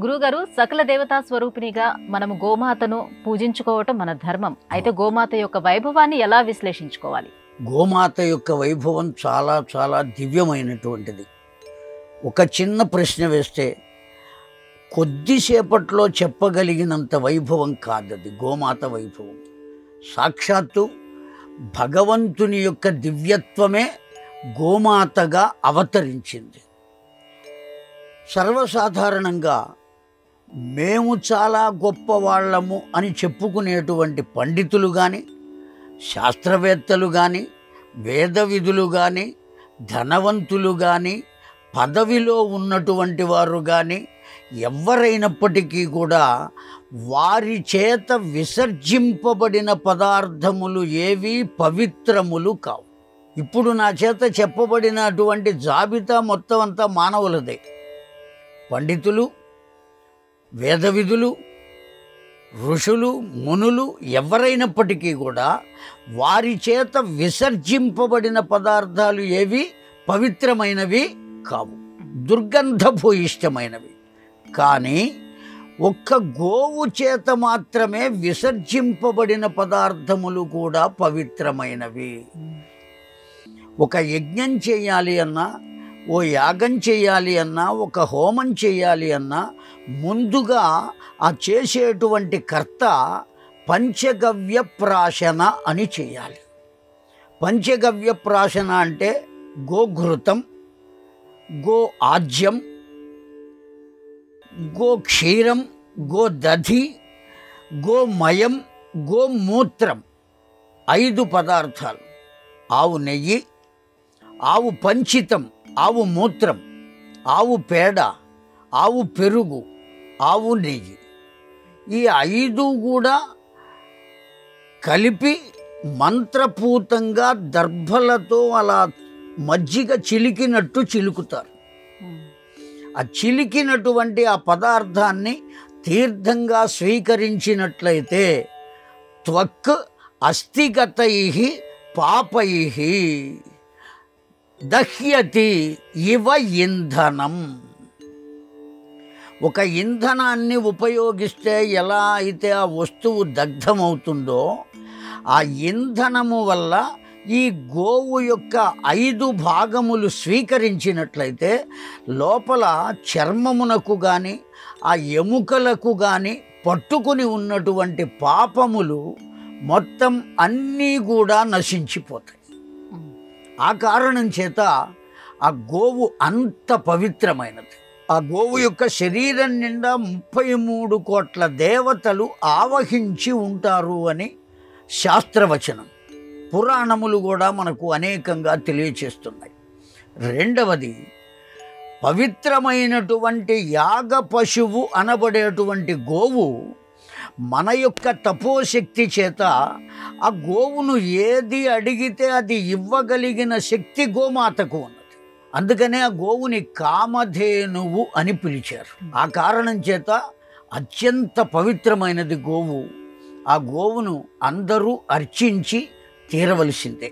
గురుగారు, సకల దేవతా స్వరూపినిగా మనము గోమాతను పూజించుకోవటం మన ధర్మం. అయితే గోమాత యొక్క వైభవాన్ని ఎలా విశ్లేషించుకోవాలి? గోమాత యొక్క వైభవం చాలా చాలా దివ్యమైనటువంటిది. ఒక చిన్న ప్రశ్న వేస్తే కొద్దిసేపట్లో చెప్పగలిగినంత వైభవం కాదది గోమాత వైభవం. సాక్షాత్తు భగవంతుని యొక్క దివ్యత్వమే గోమాతగా అవతరించింది. సర్వసాధారణంగా మేము చాలా గొప్పవాళ్ళము అని చెప్పుకునేటువంటి పండితులు కానీ, శాస్త్రవేత్తలు కానీ, వేద విధులు కానీ, ధనవంతులు కానీ, పదవిలో ఉన్నటువంటి వారు కానీ ఎవరైనప్పటికీ కూడా వారి చేత విసర్జింపబడిన పదార్థములు ఏవి పవిత్రములు కావు. ఇప్పుడు నా చేత చెప్పబడినటువంటి జాబితా మొత్తం అంతా మానవులదే. పండితులు, వేదవిధులు, ఋషులు, మునులు ఎవరైనప్పటికీ కూడా వారి చేత విసర్జింపబడిన పదార్థాలు ఏవి పవిత్రమైనవి కావు, దుర్గంధభూయిష్టమైనవి. కానీ ఒక్క గోవు చేత మాత్రమే విసర్జింపబడిన పదార్థములు కూడా పవిత్రమైనవి. ఒక యజ్ఞం చేయాలి అన్నా, ఓ యాగం చేయాలి అన్నా, ఒక హోమం చేయాలి అన్నా ముందుగా ఆ చేసేటువంటి కర్త పంచగవ్య ప్రాశన అని చేయాలి. పంచగవ్య ప్రాశన అంటే గోఘృతం, గో ఆజ్యం, గో క్షీరం, గో దధి, గోమయం, గోమూత్రం, 5 పదార్థాలు. ఆవు నెయ్యి, ఆవు పంచితం, ఆవు మూత్రం, ఆవు పేడ, ఆవు పెరుగు, ఆవు నెయ్యి, ఈ 5 కూడా కలిపి మంత్రపూతంగా దర్భలతో అలా మజ్జిగ చిలికినట్టు చిలుకుతారు. ఆ చిలికినటువంటి ఆ పదార్థాన్ని తీర్థంగా స్వీకరించినట్లయితే త్వక్ అస్థిగతై పాపై దహ్యతి ఇవ ఇంధనం. ఒక ఇంధనాన్ని ఉపయోగిస్తే ఎలా అయితే ఆ వస్తువు దగ్ధమవుతుందో, ఆ ఇంధనము వల్ల ఈ గోవు యొక్క 5 భాగములు స్వీకరించినట్లయితే లోపల చర్మమునకు కానీ ఆ ఎముకలకు కానీ పట్టుకుని ఉన్నటువంటి పాపములు మొత్తం అన్నీ కూడా నశించిపోతాయి. ఆ కారణం చేత ఆ గోవు అంత పవిత్రమైనది. ఆ గోవు యొక్క శరీరం నిండా 33 కోట్ల దేవతలు ఆవహించి ఉంటారు అని శాస్త్రవచనం, పురాణములు కూడా మనకు అనేకంగా తెలియచేస్తున్నాయి. రెండవది, పవిత్రమైనటువంటి యాగ పశువు అనబడేటువంటి గోవు మన యొక్క తపోశక్తి చేత ఆ గోవును ఏది అడిగితే అది ఇవ్వగలిగిన శక్తి గోమాతకు ఉన్నది. అందుకనే ఆ గోవుని కామధేనువు అని పిలిచారు. ఆ కారణం చేత అత్యంత పవిత్రమైనది గోవు. ఆ గోవును అందరూ అర్చించి తీరవలసిందే.